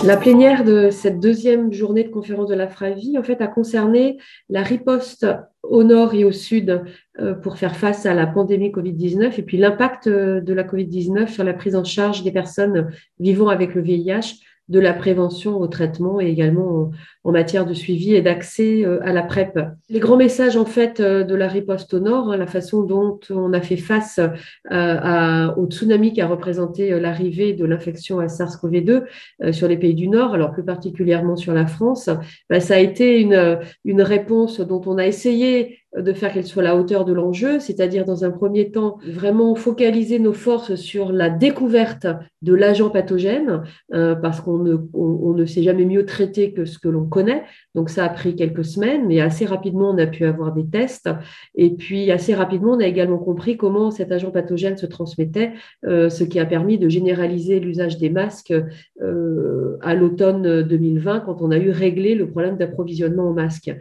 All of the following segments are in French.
La plénière de cette deuxième journée de conférence de la FRAVI, en fait, a concerné la riposte au nord et au sud pour faire face à la pandémie Covid-19 et puis l'impact de la Covid-19 sur la prise en charge des personnes vivant avec le VIH, de la prévention au traitement et également en matière de suivi et d'accès à la PrEP. Les grands messages en fait de la riposte au nord, la façon dont on a fait face au tsunami qui a représenté l'arrivée de l'infection à SARS-CoV-2 sur les pays du Nord, alors plus particulièrement sur la France, ça a été une réponse dont on a essayé de faire qu'elle soit à la hauteur de l'enjeu, c'est-à-dire dans un premier temps vraiment focaliser nos forces sur la découverte de l'agent pathogène, parce qu'on ne sait jamais mieux traiter que ce que l'on connaît. Donc ça a pris quelques semaines, mais assez rapidement on a pu avoir des tests, et puis assez rapidement on a également compris comment cet agent pathogène se transmettait, ce qui a permis de généraliser l'usage des masques à l'automne 2020, quand on a eu réglé le problème d'approvisionnement en masques.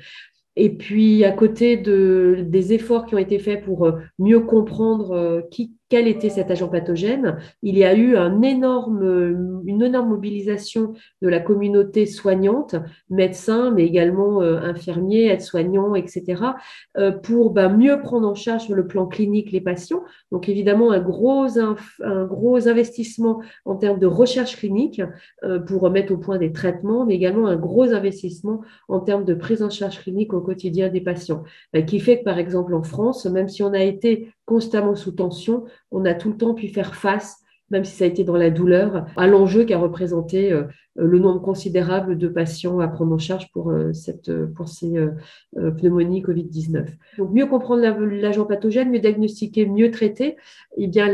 Et puis, à côté des efforts qui ont été faits pour mieux comprendre quel était cet agent pathogène, il y a eu une énorme mobilisation de la communauté soignante, médecins, mais également infirmiers, aides-soignants, etc., pour mieux prendre en charge sur le plan clinique les patients. Donc, évidemment, un gros investissement en termes de recherche clinique pour remettre au point des traitements, mais également un gros investissement en termes de prise en charge clinique au quotidien des patients, qui fait que, par exemple, en France, même si on a été constamment sous tension, on a tout le temps pu faire face, même si ça a été dans la douleur, à l'enjeu qu'a représenté le nombre considérable de patients à prendre en charge pour ces pneumonies Covid-19. Donc, mieux comprendre l'agent pathogène, mieux diagnostiquer, mieux traiter. Et bien,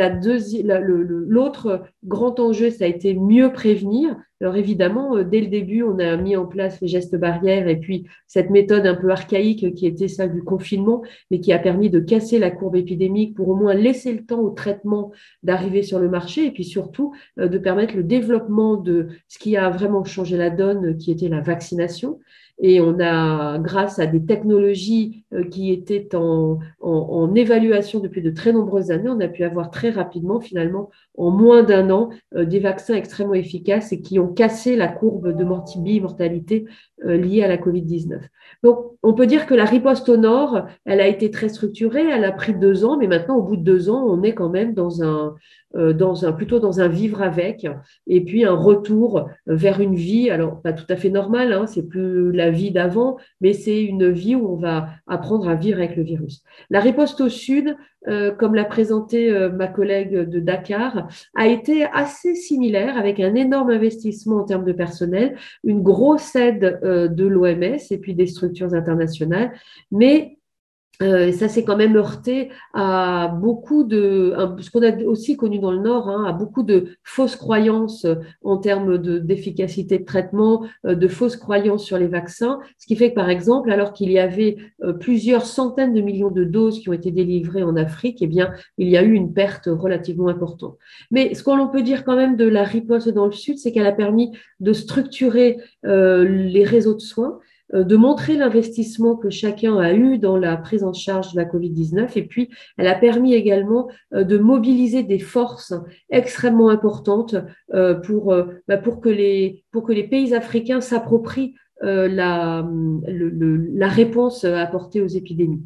l'autre grand enjeu, ça a été mieux prévenir. Alors évidemment, dès le début, on a mis en place les gestes barrières et puis cette méthode un peu archaïque qui était celle du confinement, mais qui a permis de casser la courbe épidémique pour au moins laisser le temps au traitement d'arriver sur le marché et puis surtout de permettre le développement de ce qui a vraiment changé la donne, qui était la vaccination. Et on a, grâce à des technologies qui étaient en évaluation depuis de très nombreuses années, on a pu avoir très rapidement, finalement, en moins d'un an, des vaccins extrêmement efficaces et qui ont cassé la courbe de mortalité liée à la Covid-19. Donc, on peut dire que la riposte au nord, elle a été très structurée, elle a pris 2 ans, mais maintenant, au bout de 2 ans, on est quand même plutôt dans un vivre avec, et puis un retour vers une vie, alors pas tout à fait normale, hein, c'est plus la vie d'avant, mais c'est une vie où on va apprendre à vivre avec le virus. La riposte au sud, comme l'a présenté ma collègue de Dakar, a été assez similaire, avec un énorme investissement en termes de personnel, une grosse aide de l'OMS et puis des structures internationales, mais ça s'est quand même heurté à ce qu'on a aussi connu dans le Nord, hein, à beaucoup de fausses croyances en termes d'efficacité de traitement, de fausses croyances sur les vaccins, ce qui fait que, par exemple, alors qu'il y avait plusieurs centaines de millions de doses qui ont été délivrées en Afrique, eh bien, il y a eu une perte relativement importante. Mais ce qu'on peut dire quand même de la riposte dans le Sud, c'est qu'elle a permis de structurer les réseaux de soins, de montrer l'investissement que chacun a eu dans la prise en charge de la Covid-19, et puis elle a permis également de mobiliser des forces extrêmement importantes pour que les pays africains s'approprient la réponse apportée aux épidémies.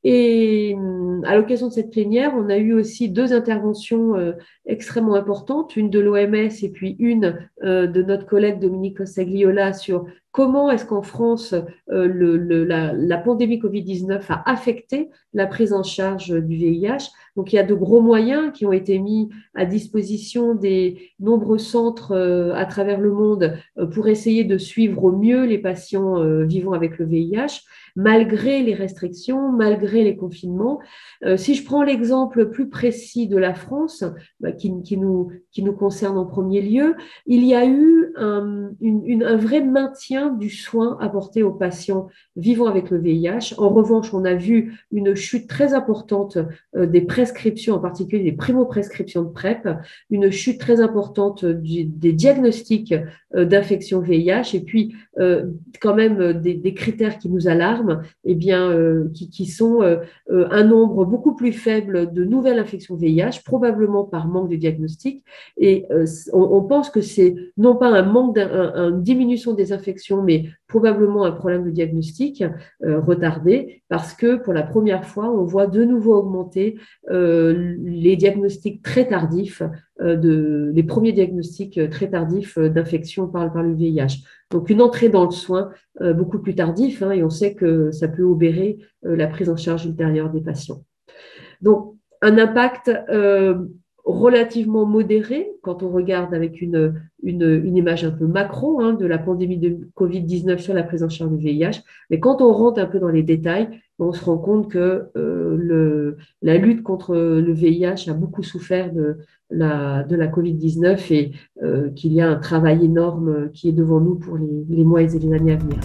Et à l'occasion de cette plénière, on a eu aussi 2 interventions extrêmement importantes, une de l'OMS et puis une de notre collègue Dominique Cossagliola sur comment est-ce qu'en France, la pandémie Covid-19 a affecté la prise en charge du VIH. Donc, il y a de gros moyens qui ont été mis à disposition des nombreux centres à travers le monde pour essayer de suivre au mieux les patients vivant avec le VIH, malgré les restrictions, malgré les confinements. Si je prends l'exemple plus précis de la France, qui nous concerne en premier lieu, il y a eu un vrai maintien du soin apporté aux patients vivant avec le VIH. En revanche, on a vu une chute très importante des prescriptions, en particulier des primo-prescriptions de PrEP, une chute très importante des diagnostics d'infection VIH, et puis quand même des critères qui nous alarment, eh bien, qui sont un nombre beaucoup plus faible de nouvelles infections VIH, probablement par manque de diagnostic. Et on pense que c'est non pas un manque, une diminution des infections, mais probablement un problème de diagnostic retardé, parce que pour la première fois, on voit de nouveau augmenter les diagnostics très tardifs, les premiers diagnostics très tardifs d'infection par le VIH. Donc, une entrée dans le soin beaucoup plus tardif, hein, et on sait que ça peut obérer la prise en charge ultérieure des patients. Donc, un impact relativement modéré quand on regarde avec une image un peu macro, hein, de la pandémie de Covid-19 sur la prise en charge du VIH. Mais quand on rentre un peu dans les détails, on se rend compte que la lutte contre le VIH a beaucoup souffert de la Covid-19, et qu'il y a un travail énorme qui est devant nous pour les mois et les années à venir.